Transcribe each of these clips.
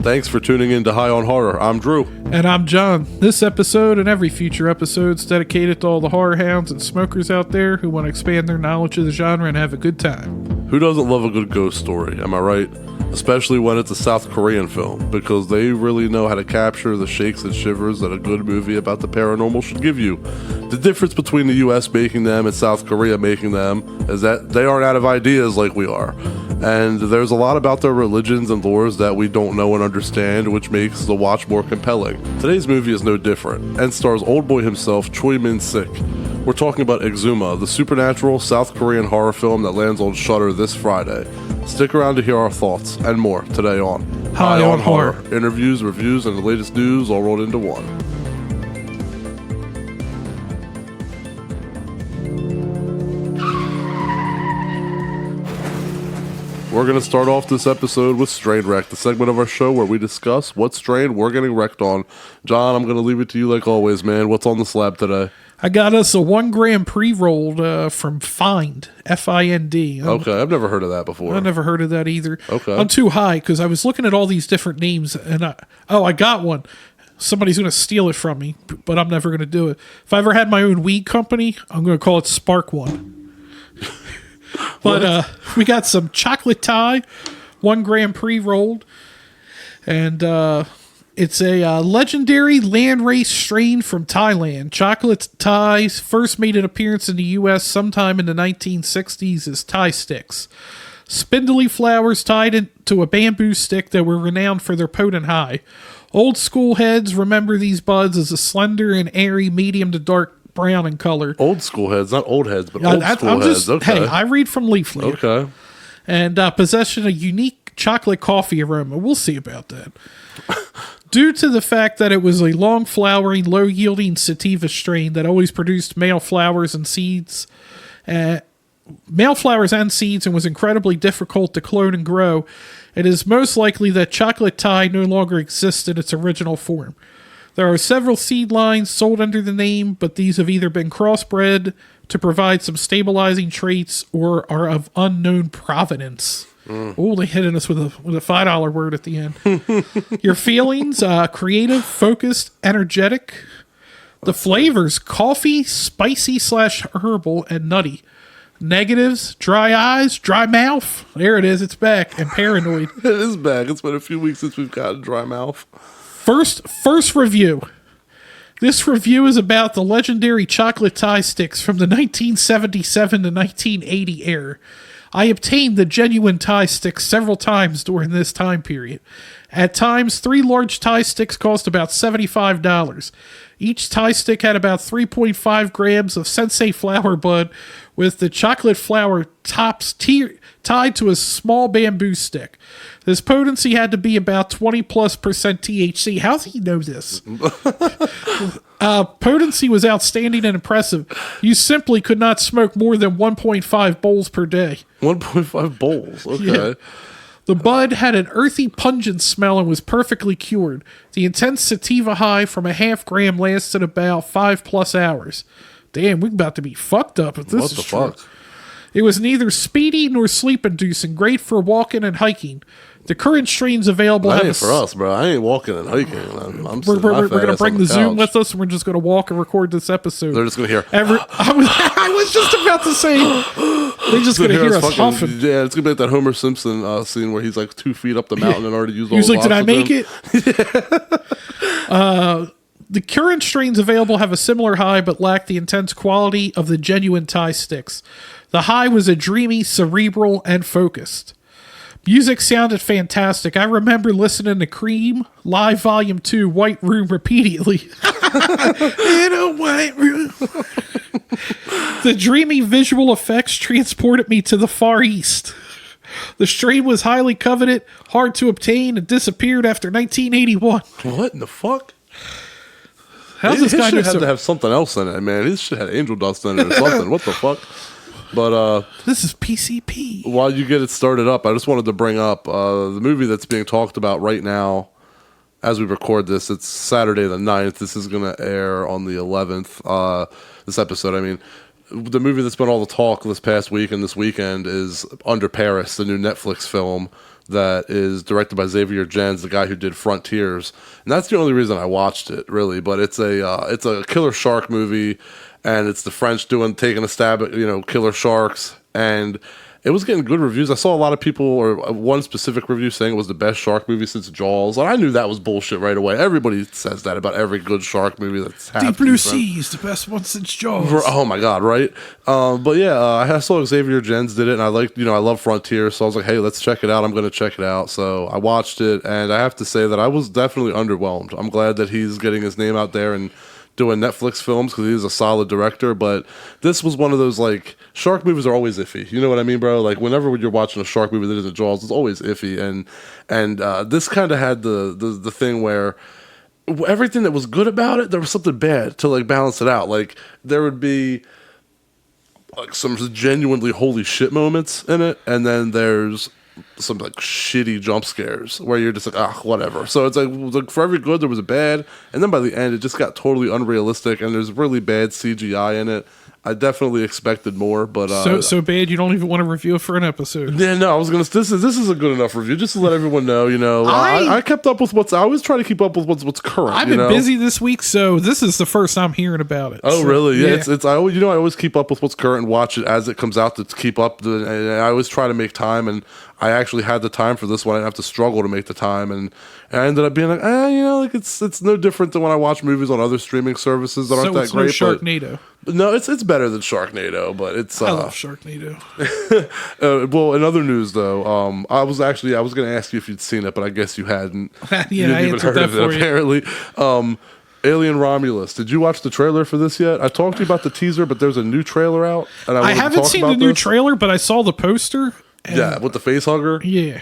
Thanks for tuning in to High on Horror. I'm Drew. And I'm John. This episode and every future episode is dedicated to all the horror hounds and smokers out there who want to expand their knowledge of the genre and have a good time. Who doesn't love a good ghost story, am I right? Especially when it's a South Korean film, because they really know how to capture the shakes and shivers that a good movie about the paranormal should give you. The difference between the US making them and South Korea making them is that they aren't out of ideas like we are. And there's a lot about their religions and lores that we don't know and understand, which makes the watch more compelling. Today's movie is no different, and stars old boy himself, Choi Min-sik. We're talking about Exhuma, the supernatural South Korean horror film that lands on Shudder this Friday. Stick around to hear our thoughts and more today on High on Horror. Interviews, reviews, and the latest news all rolled into one. We're going to start off this episode with Strain Wreck, the segment of our show where we discuss what strain we're getting wrecked on. John, I'm going to leave it to you like always, man. What's on the slab today? I got us a 1 gram pre-rolled from Find, F-I-N-D. Okay, I've never heard of that before. I never heard of that either. Okay. I'm too high because I was looking at all these different names and I got one. Somebody's going to steal it from me, but I'm never going to do it. If I ever had my own weed company, I'm going to call it Spark One. But we got some chocolate Thai, 1 gram pre-rolled, and it's a legendary landrace strain from Thailand. Chocolate Thai first made an appearance in the U.S. sometime in the 1960s as Thai sticks. Spindly flowers tied into a bamboo stick that were renowned for their potent high. Old school heads remember these buds as a slender and airy medium to dark brown in color. Old school heads, not old heads, but old school heads. Okay. Hey, I read from Leaflet. Okay. And possession of unique chocolate coffee aroma. We'll see about that. Due to the fact that it was a long flowering, low yielding sativa strain that always produced male flowers and seeds, and was incredibly difficult to clone and grow, it is most likely that chocolate Thai no longer exists in its original form. There are several seed lines sold under the name, but these have either been crossbred to provide some stabilizing traits or are of unknown provenance. Oh, they hitting us with a $5 word at the end. Your feelings, creative, focused, energetic. The flavors, coffee, spicy / herbal, and nutty. Negatives, dry eyes, dry mouth. There it is, it's back. And paranoid. It is back. It's been a few weeks since we've gotten dry mouth. First review. This review is about the legendary chocolate Thai sticks from the 1977 to 1980 era. I obtained the genuine Thai sticks several times during this time period. At times, 3 large Thai sticks cost about $75. Each Thai stick had about 3.5 grams of sensei flower bud with the chocolate flower tops tied to a small bamboo stick. This potency had to be about 20+% THC. How does he know this? Potency was outstanding and impressive. You simply could not smoke more than 1.5 bowls per day. 1.5 bowls, okay. Yeah. The bud had an earthy, pungent smell and was perfectly cured. The intense sativa high from a half gram lasted about 5+ hours. Damn, we're about to be fucked up if this is true. What the fuck? It was neither speedy nor sleep-inducing, great for walking and hiking. The current strains available that ain't for us, bro. I ain't walking and hiking. We're going to bring the Zoom with us, and we're just going to walk and record this episode. They're just going to hear. I was just about to say, they're just going to hear us huffing. Yeah, it's going to be like that Homer Simpson scene where he's like 2 feet up the mountain and already used all the the like, did I make it? The current strains available have a similar high, but lack the intense quality of the genuine Thai sticks. The high was a dreamy, cerebral, and focused. Music sounded fantastic. I remember listening to Cream, Live Volume 2, White Room repeatedly. In a white room. The dreamy visual effects transported me to the Far East. The strain was highly coveted, hard to obtain, and disappeared after 1981. What in the fuck? How's this guy have to have something else in it, man. His shit had angel dust in it or something. What the fuck? But this is PCP. While you get it started up, I just wanted to bring up the movie that's being talked about right now as we record this. It's Saturday the 9th. This is going to air on the 11th. This episode, I mean. the movie that's been all the talk this past week and this weekend is Under Paris, the new Netflix film that is directed by Xavier Gens, the guy who did Frontiers, and that's the only reason I watched it, really. But it's a killer shark movie, and it's the French taking a stab at killer sharks, and it was getting good reviews. I saw a lot of people, or one specific review, saying it was the best shark movie since Jaws. And I knew that was bullshit right away. Everybody says that about every good shark movie that's happened. Deep Blue Sea is the best one since Jaws. Oh my god, right? But yeah, I saw Xavier Gens did it, and I love Frontier, so I was like, hey, let's check it out. I'm going to check it out. So I watched it, and I have to say that I was definitely underwhelmed. I'm glad that he's getting his name out there and doing Netflix films because he's a solid director, but this was one of those, like, shark movies are always iffy. You know what I mean, bro? Like, whenever you're watching a shark movie that isn't Jaws, it's always iffy, and this kind of had the thing where everything that was good about it, there was something bad to, like, balance it out. Like, there would be like some genuinely holy shit moments in it, and then there's some like shitty jump scares where you're just like, whatever. So it's like for every good there was a bad, and then by the end it just got totally unrealistic, and there's really bad CGI in it. I definitely expected more, but so bad you don't even want to review it for an episode. Yeah, no, I was gonna. This is a good enough review just to let everyone know. I kept up with I always try to keep up with what's current. I've been busy this week, so this is the first I'm hearing about it. Oh, so, really? Yeah. It's I always keep up with what's current and watch it as it comes out to keep up. And I always try to make time, and I actually had the time for this one. I didn't have to struggle to make the time, and I ended up being like, like it's no different than when I watch movies on other streaming services that aren't that great. No Sharknado. But no, it's better than Sharknado, but it's. I love Sharknado. Well, in other news though, I was going to ask you if you'd seen it, but I guess you hadn't. Yeah, you didn't I even answered heard of that it, for you. apparently. Alien Romulus. Did you watch the trailer for this yet? I talked to you about the teaser, but there's a new trailer out, and I haven't seen the new trailer, but I saw the poster. Yeah, with the face hugger. Yeah.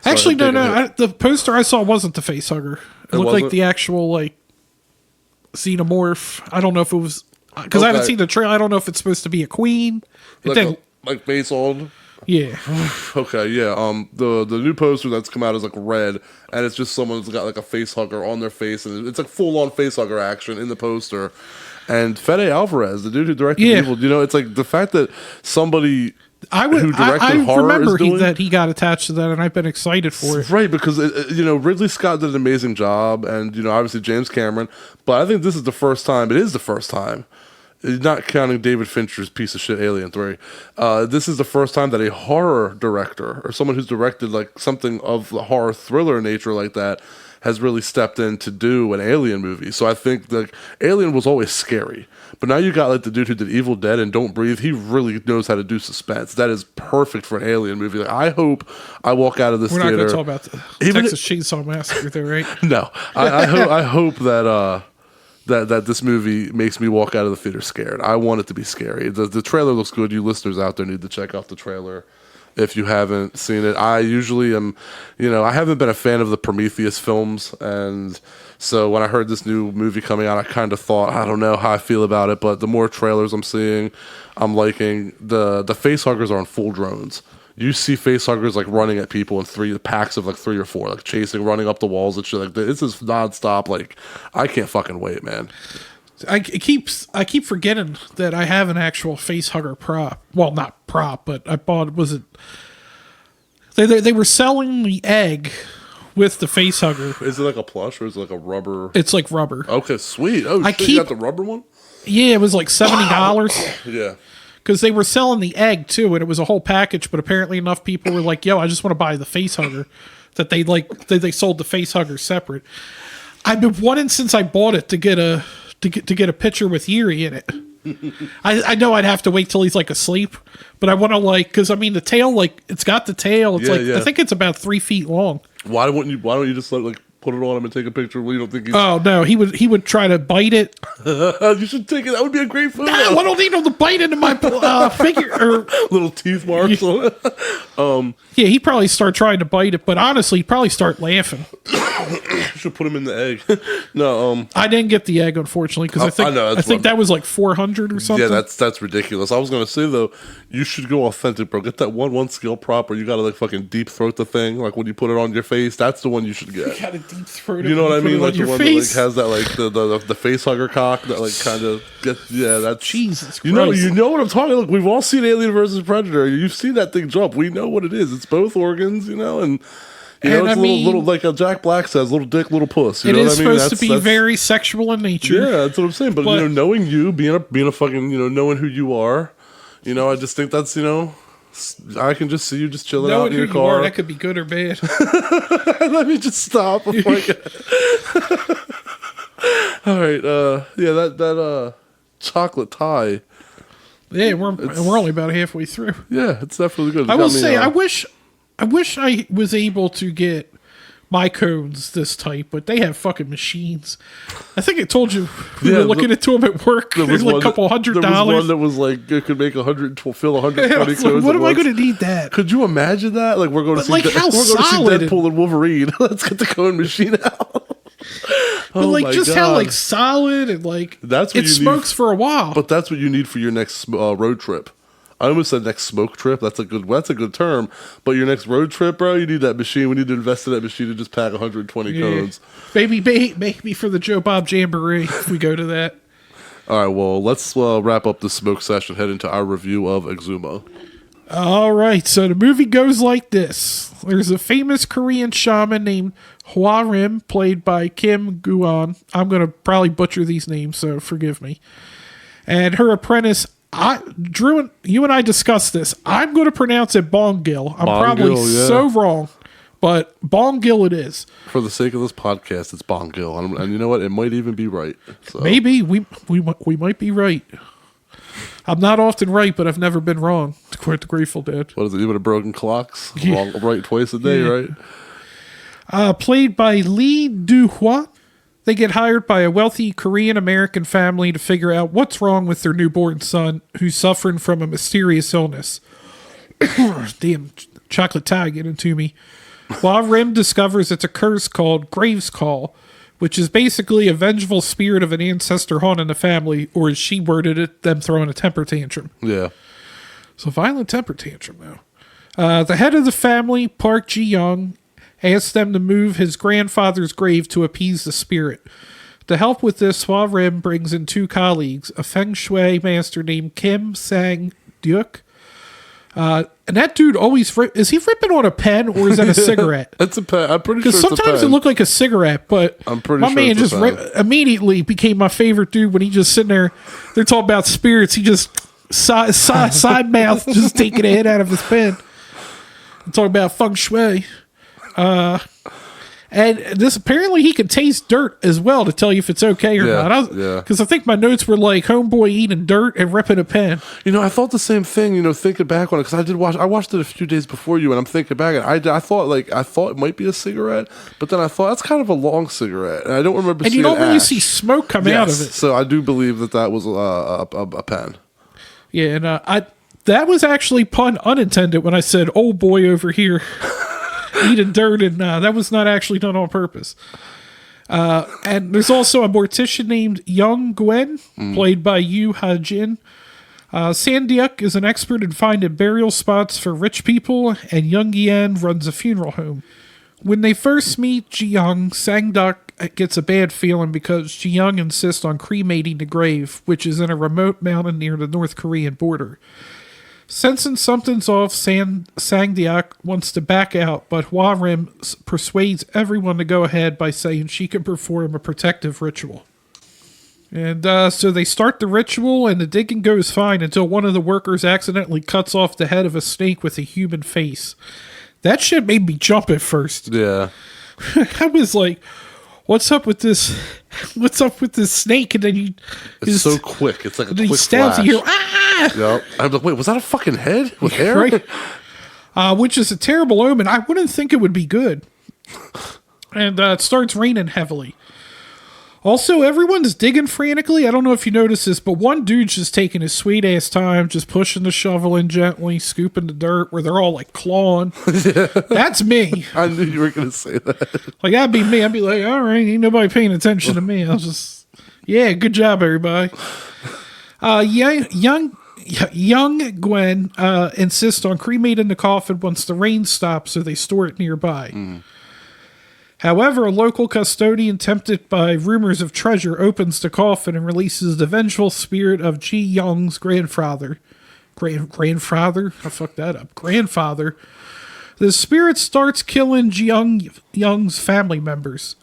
Actually, no. The poster I saw wasn't the face hugger. It looked like the actual like xenomorph. I don't know if it was because I haven't seen the trailer. I don't know if it's supposed to be a queen. Like face on. Yeah. Okay. Yeah. The new poster that's come out is like red, and it's just someone's got like a face hugger on their face, and it's like full on face hugger action in the poster. And Fede Alvarez, the dude who directed Evil, it's like the fact that somebody I remember that he got attached to that, and I've been excited for it. Right, because Ridley Scott did an amazing job, and obviously James Cameron. But I think this is the first time. It is the first time, not counting David Fincher's piece of shit Alien 3. This is the first time that a horror director or someone who's directed like something of the horror thriller nature like that has really stepped in to do an Alien movie. So I think that Alien was always scary. But now you got like the dude who did Evil Dead and Don't Breathe. He really knows how to do suspense. That is perfect for an Alien movie. Like, I hope I walk out of this theater. We're not going to talk about the Texas Chainsaw Massacre though, right? No. I hope that that this movie makes me walk out of the theater scared. I want it to be scary. The trailer looks good. You listeners out there need to check out the trailer if you haven't seen it. I usually am, I haven't been a fan of the Prometheus films, and so when I heard this new movie coming out, I kind of thought, I don't know how I feel about it, but the more trailers I'm seeing, I'm liking. The facehuggers are on full drones. You see facehuggers like running at people in packs of like 3 or 4, like chasing, running up the walls and shit. Like this is nonstop. Like I can't fucking wait, man. I keep forgetting that I have an actual facehugger prop. Well, not prop, but I bought. Was it? They were selling the egg with the facehugger. Is it like a plush or is it like a rubber? It's like rubber. Okay, sweet. Oh, you got the rubber one? Yeah, it was like $70. Yeah. Because they were selling the egg too, and it was a whole package. But apparently, enough people were like, "Yo, I just want to buy the facehugger." That they sold the facehugger separate. I've been wanting since I bought it to get a picture with Yuri in it. I know I'd have to wait till he's like asleep, but I want to because the tail, it's got the tail. It's I think it's about 3 feet long. Why don't you just put it on him and take a picture? Well, you don't think he's... Oh no, he would try to bite it. You should take it. That would be a great photo. No, I don't need him to bite into my figure or little teeth marks on it. Yeah, he'd probably start trying to bite it, but honestly, he'd probably start laughing. Should put him in the egg. No, I didn't get the egg, unfortunately, because I think that was like 400 or something. Yeah, that's ridiculous. I was gonna say though, you should go authentic, bro. Get that one skill proper. You gotta like fucking deep throat the thing, like when you put it on your face. That's the one you should get. You gotta deep throat it. You know what I mean? Like the one face. that like has that like the face hugger cock that like kind of gets. Yeah, that's Jesus Christ. You know what I'm talking. Look, we've all seen Alien versus Predator. You've seen that thing jump. We know what it is. It's both organs, you know, and. You know, it's little like Jack Black says, little dick, little puss. You know what I mean? It is supposed to be very sexual in nature. Yeah, that's what I'm saying. But you know, knowing you, being a fucking, you know, knowing who you are, you know, I just think that's, you know, I can just see you just chilling out in your car. That could be good or bad. Let me just stop. All right, yeah, that chocolate tie. Yeah, we're only about halfway through. Yeah, it's definitely good. I will say, I wish I was able to get my cones this type, but they have fucking machines. I think I told you we were looking into them at work. There's like a couple $100. There was one that was like it could make 120 cones. Like, what am I going to need that? Could you imagine that? Like we're going to see Deadpool and Wolverine. Let's get the cone machine out. But like just how like solid and like it smokes for a while. But that's what you need for your next road trip. I almost said next smoke trip. That's a good term. But your next road trip, bro, you need that machine. We need to invest in that machine to just pack 120 cones. Maybe for the Joe Bob Jamboree if we go to that. All right, well, let's wrap up the smoke session, head into our review of Exhuma. All right, so the movie goes like this. There's a famous Korean shaman named Hwa-rim, played by Kim Gu-on. I'm going to probably butcher these names, so forgive me. And her apprentice, Drew, you and I discussed this. I'm going to pronounce it Bong-gil. I'm probably so wrong, but Bong-gil it is. For the sake of this podcast, it's Bong-gil, and you know what? It might even be right. So. Maybe we might be right. I'm not often right, but I've never been wrong. To quote the Grateful Dead. What is it? Even a broken clocks? Yeah. Right twice a day, right? Played by Lee Do-hwa. They get hired by a wealthy Korean American family to figure out what's wrong with their newborn son, who's suffering from a mysterious illness. Damn, chocolate tie getting to me. Hwa-rim discovers it's a curse called Grave's Call, which is basically a vengeful spirit of an ancestor haunting the family, or as she worded it, them throwing a temper tantrum. Yeah. So violent temper tantrum, though. The head of the family, Park Ji-young, asks them to move his grandfather's grave to appease the spirit. To help with this, Hwa-rim brings in two colleagues, a feng shui master named Kim Sang-deuk. And that dude always... is he ripping on a pen, or is that a cigarette? It's a pen. I'm pretty sure it's a pen. Because sometimes it looked like a cigarette, but I'm pretty my sure man just immediately became my favorite dude when he just sitting there. They're talking about spirits. He just side mouth, just taking a hit out of his pen. I'm talking about feng shui. And this apparently he can taste dirt as well to tell you if it's okay or not. Because I think my notes were like homeboy eating dirt and ripping a pen. You know, I thought the same thing. You know, thinking back on it, because I watched it a few days before you, and I'm thinking back, and I thought it might be a cigarette, but then I thought that's kind of a long cigarette, and I don't remember. And you don't really see smoke come out of it. So I do believe that was a pen. Yeah, and that was actually pun unintended when I said "old boy over here." Eating dirt, and that was not actually done on purpose. And there's also a mortician named Young Gwen, played by Yoo Ha-jin. Sang-deuk is an expert in finding burial spots for rich people, and Young Yen runs a funeral home. When they first meet Ji-young, Sang-deuk gets a bad feeling because Ji-young insists on cremating the grave, which is in a remote mountain near the North Korean border. Sensing something's off, Sang-deuk wants to back out, but Hwa-rim persuades everyone to go ahead by saying she can perform a protective ritual. And so they start the ritual, and the digging goes fine until one of the workers accidentally cuts off the head of a snake with a human face. That shit made me jump at first. Yeah. I was like, what's up with this? What's up with this snake? And then it's so quick. It's like a quick stabs flash. You here. Ah! Yep. I'm like, wait, was that a fucking head with hair? Right. Which is a terrible omen. I wouldn't think it would be good. And it starts raining heavily. Also, everyone's digging frantically. I don't know if you noticed this, but one dude's just taking his sweet ass time, just pushing the shovel in gently, scooping the dirt where they're all like clawing. That's me. I knew you were going to say that. Like, that'd be me. I'd be like, all right, ain't nobody paying attention to me. I'll just, yeah, good job, everybody. Young Gwen insists on cremating the coffin once the rain stops, so they store it nearby. However, a local custodian, tempted by rumors of treasure, opens the coffin and releases the vengeful spirit of Ji Young's grandfather. Grandfather? I fucked that up. Grandfather. The spirit starts killing Ji Young's family members.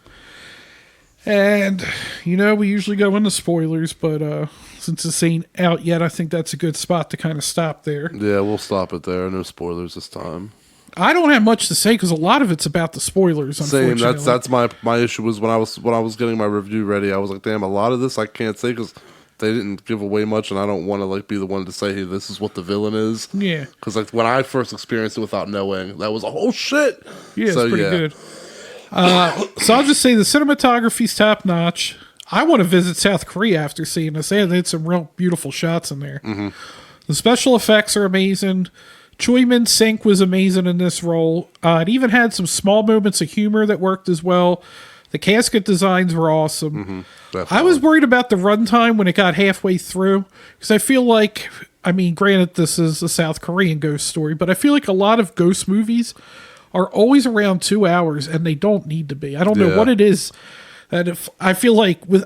And, we usually go into spoilers, but since this ain't out yet, I think that's a good spot to kind of stop there. Yeah, we'll stop it there. No spoilers this time. I don't have much to say because a lot of it's about the spoilers. Unfortunately, same. That's my issue. Was when I was getting my review ready, I was like, damn, a lot of this I can't say because they didn't give away much, and I don't want to like be the one to say, hey, this is what the villain is. Yeah. Because like when I first experienced it without knowing, that was oh shit. Yeah, so, it's pretty good. So I'll just say the cinematography's top notch. I want to visit South Korea after seeing this. They had some real beautiful shots in there. Mm-hmm. The special effects are amazing. Choi Min-sik was amazing in this role. It even had some small moments of humor that worked as well. The casket designs were awesome. Mm-hmm. I was worried about the runtime when it got halfway through because I feel like, granted this is a South Korean ghost story, but I feel like a lot of ghost movies are always around 2 hours and they don't need to be. I don't know what it is. That if I feel like with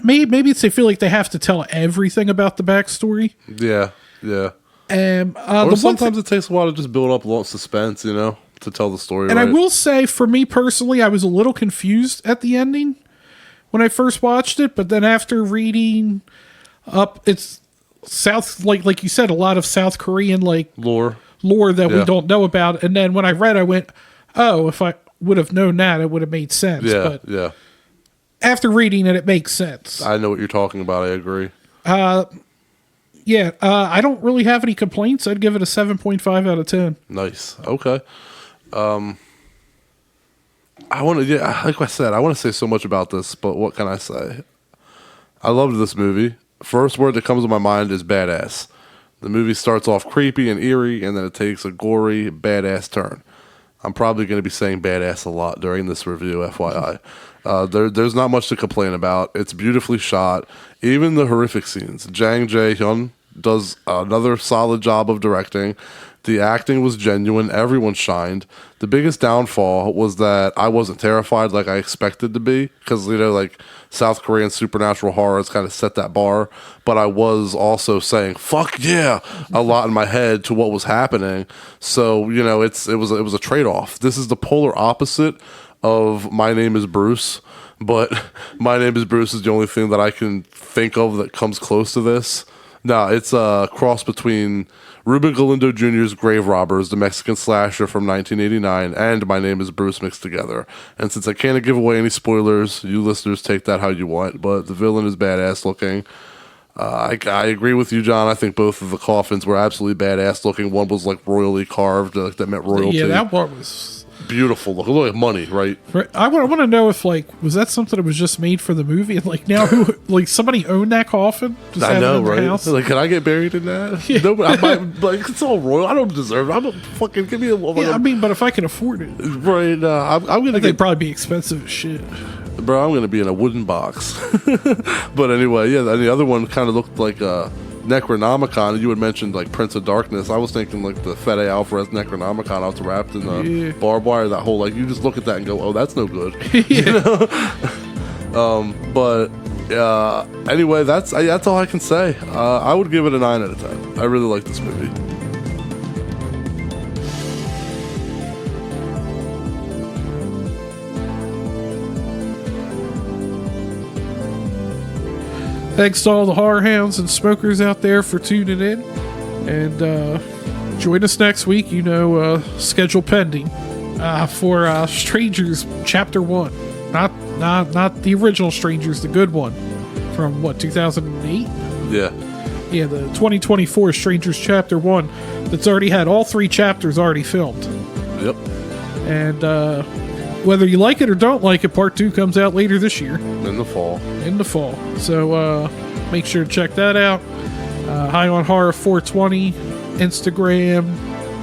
maybe it's they feel like they have to tell everything about the backstory. Yeah. Or sometimes it takes a while to just build up a lot of suspense, to tell the story. And right. I will say, for me personally, I was a little confused at the ending when I first watched it, but then after reading up, it's South, like you said, a lot of South Korean lore that we don't know about. And then when I read, I went, oh, if I would have known that, it would have made sense. Yeah. After reading it, it makes sense. I know what you're talking about. I agree. I don't really have any complaints. I'd give it a 7.5 out of 10. Nice. Okay. Like I said, I want to say so much about this, but what can I say? I loved this movie. First word that comes to my mind is badass. The movie starts off creepy and eerie, and then it takes a gory, badass turn. I'm probably going to be saying badass a lot during this review, FYI. There's not much to complain about. It's beautifully shot. Even the horrific scenes. Jang Jae-hyun does another solid job of directing. The acting was genuine. Everyone shined. The biggest downfall was that I wasn't terrified like I expected to be because, South Korean supernatural horror has kind of set that bar. But I was also saying, fuck yeah, a lot in my head to what was happening. So, it was a trade-off. This is the polar opposite of My Name is Bruce. But My Name is Bruce is the only thing that I can think of that comes close to this. No, it's a cross between Ruben Galindo Jr.'s Grave Robbers, the Mexican slasher from 1989, and My Name is Bruce mixed together. And since I can't give away any spoilers, you listeners take that how you want, but the villain is badass looking. I agree with you, John. I think both of the coffins were absolutely badass looking. One was royally carved, that meant royalty. Yeah, that one was beautiful. Look like money, right? I want to know if was that something that was just made for the movie, and now who somebody owned that coffin? Just I know, right? House? Can I get buried in that? Yeah. No, I might, it's all royal. I don't deserve it. I'm a fucking give me a. But if I can afford it, right? I'm gonna. They'd probably be expensive as shit. Bro, I'm gonna be in a wooden box. But anyway, yeah. And the other one kind of looked like Necronomicon. You had mentioned Prince of Darkness. I was thinking the Fede Alvarez Necronomicon. I was wrapped in barbed wire. That whole you just look at that and go, oh, that's no good. Anyway, that's all I can say. I would give it a 9 out of 10. I really like this movie. Thanks to all the horror hounds and smokers out there for tuning in. And join us next week, schedule pending, for Strangers Chapter 1. Not the original Strangers, the good one. From, 2008? Yeah. Yeah, the 2024 Strangers Chapter 1 that's already had all 3 chapters already filmed. Yep. And whether you like it or don't like it, part 2 comes out later this year. In the fall. So make sure to check that out. High on Horror 420, Instagram,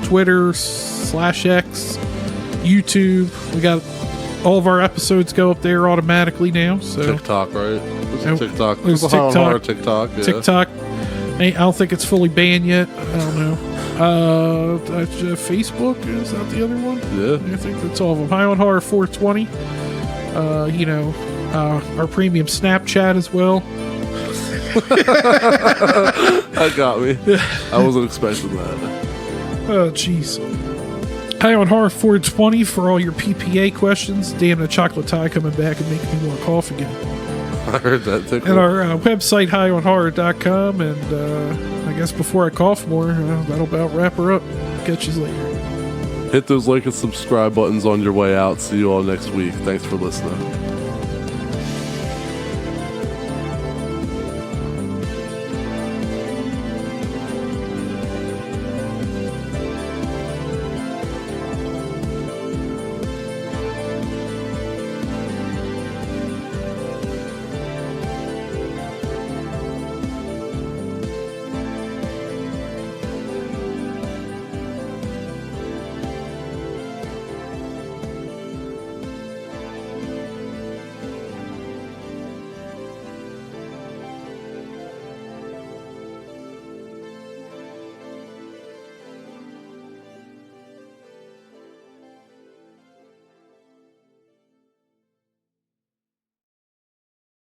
Twitter /X, YouTube. We got all of our episodes go up there automatically now. So TikTok, right? Nope. TikTok. There's High on TikTok. Horror TikTok. Yeah. TikTok. I don't think it's fully banned yet. I don't know. Facebook, is that the other one? Yeah. I think that's all of them. High on Horror 420. Our premium Snapchat as well. That got me. I wasn't expecting that. Oh, jeez. High on Horror 420 for all your PPA questions. Damn, the chocolate tie coming back and making me want to cough again. I heard that tickle. And our website, highonhorror.com. And I guess before I cough more, that'll about wrap her up. Catch you later. Hit those like and subscribe buttons on your way out. See you all next week. Thanks for listening.